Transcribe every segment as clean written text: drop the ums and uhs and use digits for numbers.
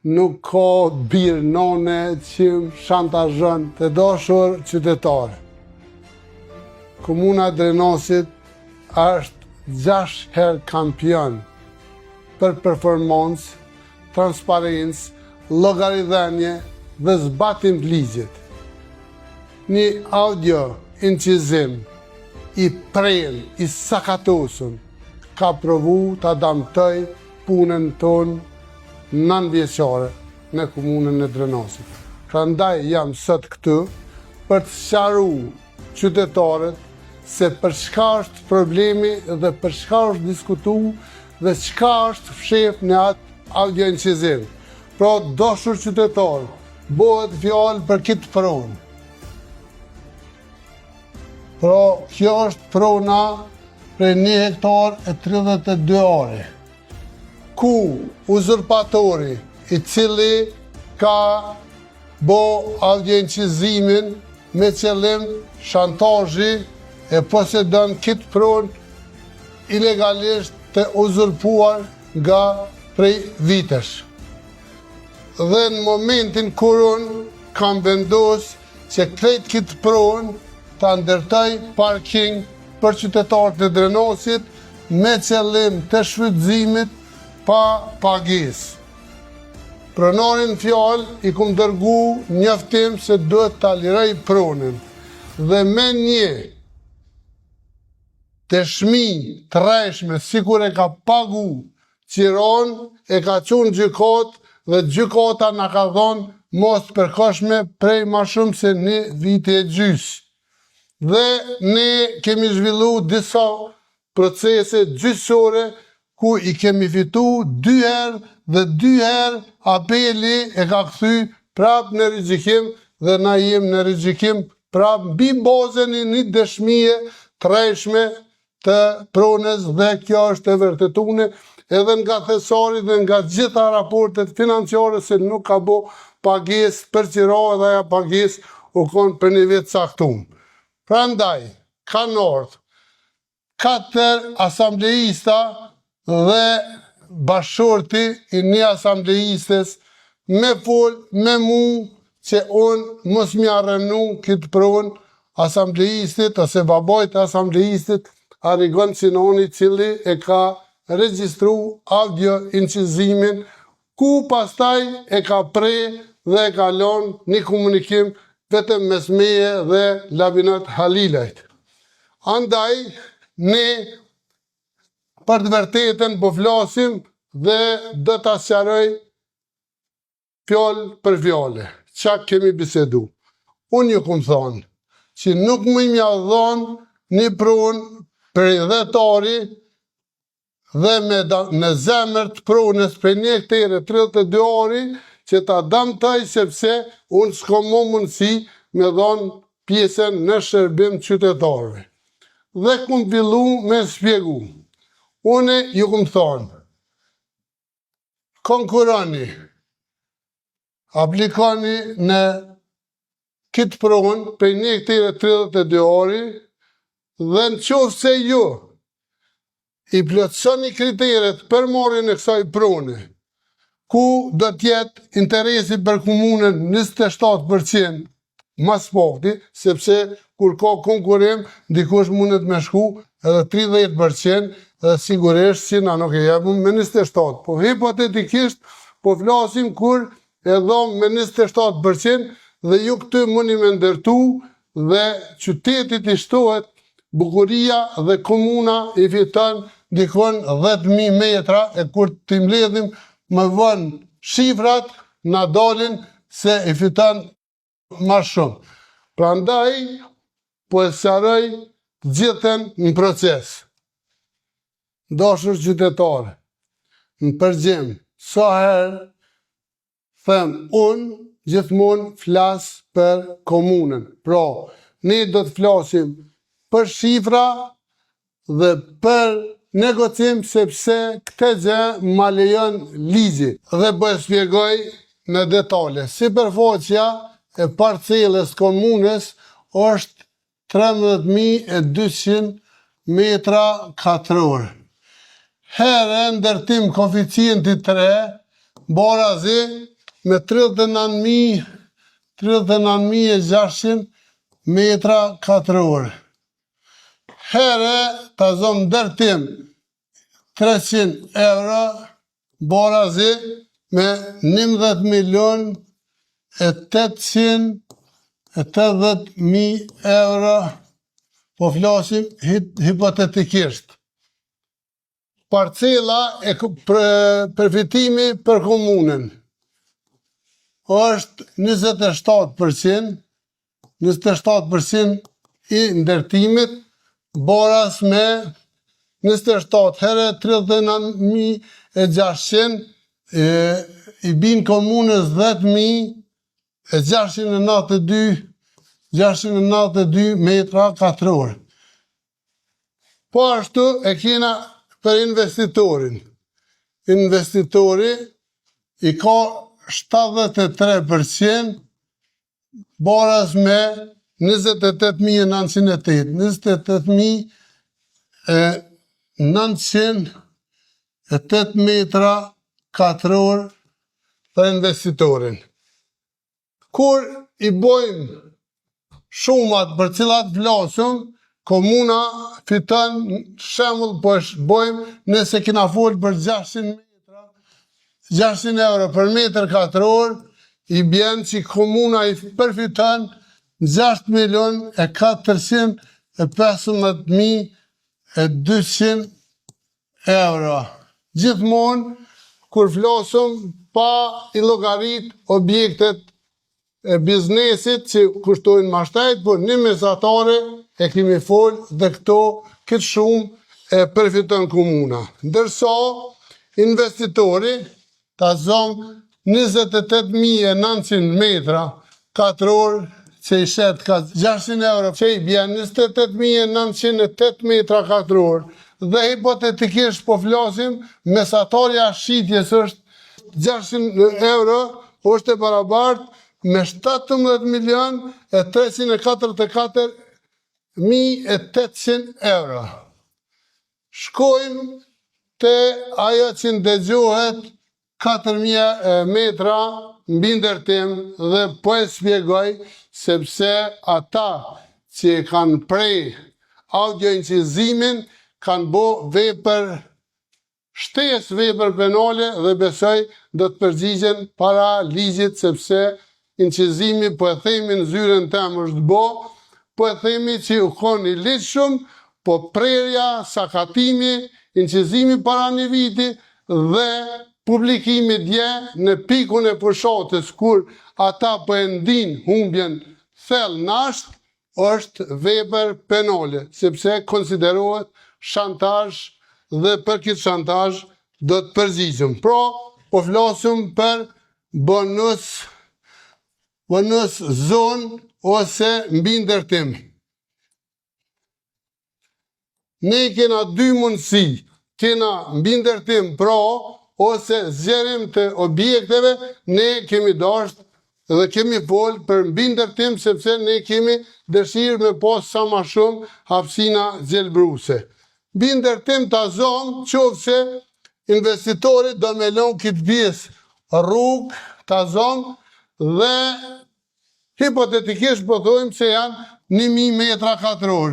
nuk ka birë, none, qim, shantazhën të dashur qytetarë. Komuna Drenosit është 6 herë kampion për performancë, transparencë, llogaridhënie dhe zbatim të ligjit. Një audio incizim i prerë, i sakatosur, ka provu të damtoj punën tonë nënvjeçare në komunën e Drenosit. Prandaj jam sot këtu për të sqaruar qytetarët se për çka është problemi dhe për çka është diskutuar dhe çka është fshehur në atë audio incizim. Pra, dashur qytetar, bëhet fjalë për këtë pronë. Pra, kjo është prona për 1 hektar e 32 are, ku uzurpatori i cili ka bo audiencizimin me qëllim shantazhi e posedon këtë pronë ilegalisht të uzurpuar nga prej vitesh. Dhe në momentin kur unë kam vendos që krejt këtë pronë ta ndërtoj parking për qytetarët e Drenosit me qëllim të shfrytëzimit pa pagesë. Pronarin fjalë i kum dërgu njoftim se duhet ta liroj pronën dhe me një dëshmi të rreshme sikur e ka pagu qiron e ka qenë gjykat dhe gjykata na ka dhënë mos përkohshme prej më shumë se 1 vit e gjys. Dhe ne kemi zhvillu disa procese gjyqësore ku i kemi fitu 2 herë dhe 2 herë apeli e ka kthy prap në rigjëkim dhe na jem në rigjëkim prap mbi bazën e një dëshmie të rreshme të pronës dhe kjo është e vërtetuar edhe nga thesari dhe nga gjitha raportet financiare se nuk ka bo pagesë për qira dhe ajo pagesë u kon për një vit caktuar. Prandaj, kanë ardhur 4 asambleista dhe bashkëshorti i një asambleistes me fol me mu që unë mos m'ja rënu këtë pronë asambleistit ose babajt e asambleistit Arigon Sinoni cili e ka regjistru audio incizimin ku pastaj e ka prej dhe e ka lënë një komunikim vetëm mes meje dhe Labinat Halilajt. Andaj, ne për të vërtetën po flasim dhe do ta sqaroj fjalë për fjalë. Çka kemi bisedu? Unë ju kom thonë që nuk më mja dhonë një pronë për 10 ari dhe në zemër të pronës për 1 hektar e 32 ari që ta damtoj sepse unë s'kam më mundësi me dhonë pjesën në shërbim qytetarëve. Dhe kum fillu me shpjegu. Une ju kum thonë, konkuroni, aplikoni në këtë pronë për 1 hektar e 32 ari dhe në qoftë se ju i plotësoni kriteret për marrjen e kësaj prone, ku do t'jetë interesi për komunën 27% mas pakti, sepse kur ka konkurim, dikush mundet me shku edhe 30% dhe sigurisht si na nuk e jepëm me 27%. Po hipotetikisht, po flasim kur e dhom me 27% dhe ju këtë mundi me ndërtu dhe qytetit i shtohet bukuria dhe komuna i fiton dikon 10.000 metra e kur t'i mbledhim më vonë shifrat na dalin se i fiton ma shumë. Prandaj, po e sqaroj të gjithën në proces. Dashur qytetarë, në përgjim, sa herë them unë gjithmonë flas për komunën. Pra, ne do të flasim për shifra dhe për negocim sepse këtë gjë ma lejon ligji dhe po e shpjegoj në detale. Sipërfaqja e parcelës komunës është 13.200 metra katror. Herë ndërtim koeficienti 3 barazi me 39.600 metra katror. Here ta zonë ndërtim 300 euro, barazi me 11.880.000 euro, po flasim hipotetikisht. Parcela e përfitimi për komunën është 27% i ndërtimit, baraz me 27 herë 39.600 i bin komunës 10.692 metra katror. Po ashtu e kena për investitorin. Investitori i ka 73%, baraz me 28.908 metra katror për investitorin. Kur i bojmë shumat për cilat vlasëm, komuna fiton, shembull, po bojmë nëse kena folë për 600 euro për metër katror, i bjen që komuna i përfiton 6.415.200 euro. Gjithmonë, kur flasëm pa i llogarit objektet e biznesit që kushtojnë ma shtajt, po një mesatare e kemi folë dhe këtë shumë e përfiton komuna. Ndërsa investitori ta zonë 28.900 metra katror që i shetë ka 600 euro, që i bjen 28.908 metra katror, dhe hipotetikisht po flasim, mesatarja shitjes është 600 euro, është e barabartë me 17.344.800 euro. Shkojmë të ajo që ndëgjohet 4.000 metra mbi ndërtim dhe po e shpjegoj sepse ata që kanë prej audioincizimin kanë bo vepër shtesë vepër penale dhe besoj do të përgjigjen para ligjit sepse incizimi po e themi në zyrën tem është bo, po e themi që u koni ligjshëm, po prerja, sakatimi, incizimi para një viti dhe publikimi dje në pikun e pushatës kur ata po e ndin humbjen thell nasht, është vepër penale, sepse konsiderohet shantazh dhe për këtë shantazh do të përgjigjem. Pra, po flasëm për bonus zonë ose mbi ndërtim. Ne kena dy mundësi, kena mbi ndërtim pra ose zgjerim të objekteve, ne kemi dashur dhe kemi folë për mbi ndërtim sepse ne kemi dëshirë me pas sa ma shumë hapësina gjelbruse. Mbi ndërtim ta zonë qofse investitorit do me lënë këtë pjesë rrugë ta zonë dhe hipotetikisht po thojmë se janë 1.000 metra katror.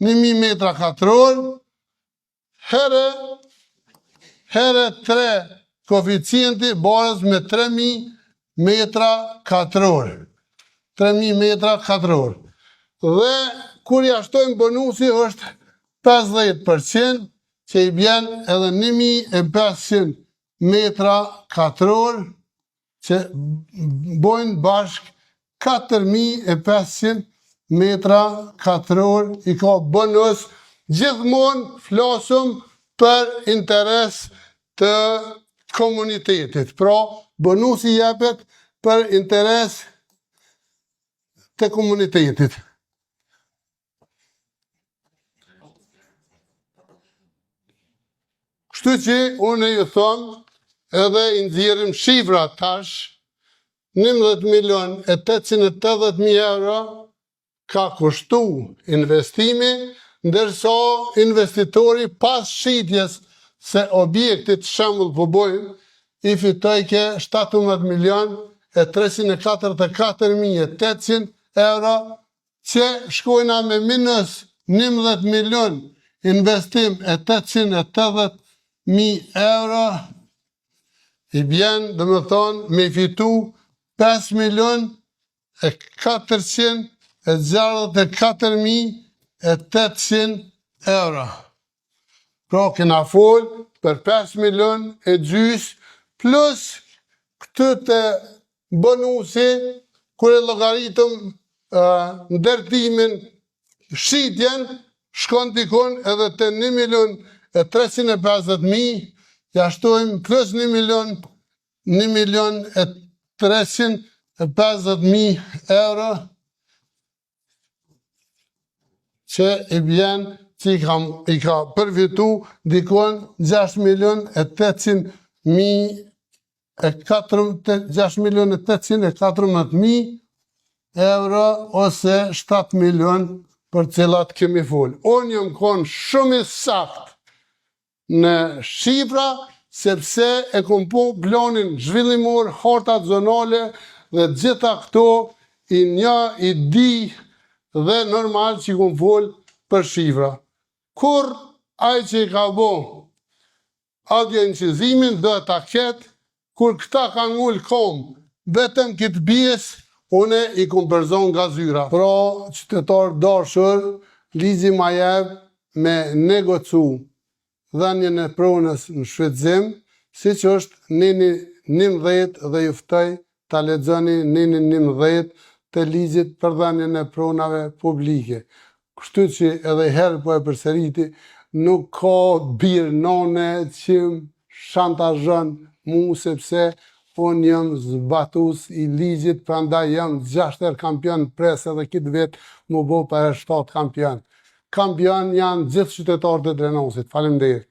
1.000 metra katror, herë 3 koeficienti baraz me 3.000 metra katror. 3.000 metra katror. Dhe kur jashtojmë bonusi është 50% që i bjen edhe 1.500 metra katror që bojnë bashk 4.500 metra katror i ka bonus. Gjithmonë flasëm për interes të komunitetit. Pra, bonusi jepet për interes të komunitetit. Kështu që unë ju thonë edhe i nxjerrim shifra tash, 11.880.000 euro ka kushtu investimi, ndërsa investitori pas shitjes se objektit shembull po bojmë, i fitoj ke 17.344.800 euro që shkojna me minus 11 milion investim e 880.000 euro i bjen dhe më thonë me fitu 5.464.800 euro. Pra kena fol për 5 milion e gjys plus këtë të bonusi kur e llogaritëm ndërtimin shitjen shkon dikon edhe të 1.350.000 jashtojmë plus 1.350.000 euro që i bjen që i ka përfitu dikon 6.814.000 euro ose 7 milion për cilat kemi fol. Unë jam konë shumë i sakt në shifra sepse e kom po planin zhvillimor, hartat zonale dhe gjitha këto i nja i di dhe normal që i kom fol për shifra. Kur ai që i ka bo audiencizimin dhe ta ketë, kur këta ka ngull kom, vetëm këtë bies, une i kom përzon nga zyra. Pra, qytetar dashur, ligji ma jep me negocu dhenjën e pronës në shfrytëzim, si që është nini 19 dhe juftoj ta lexoni nini 19 të ligjit për dhenjën e pronave publike. Kështu që edhe herë po e përsëriti, nuk ka birë nane që shantazhon mu sepse unë jam zbatus i ligjit, prandaj jam 6 herë kampion pres edhe këtë vetë më bo për 7 kampion. Kampion janë gjithë qytetarët e Drenosit. Faleminderit.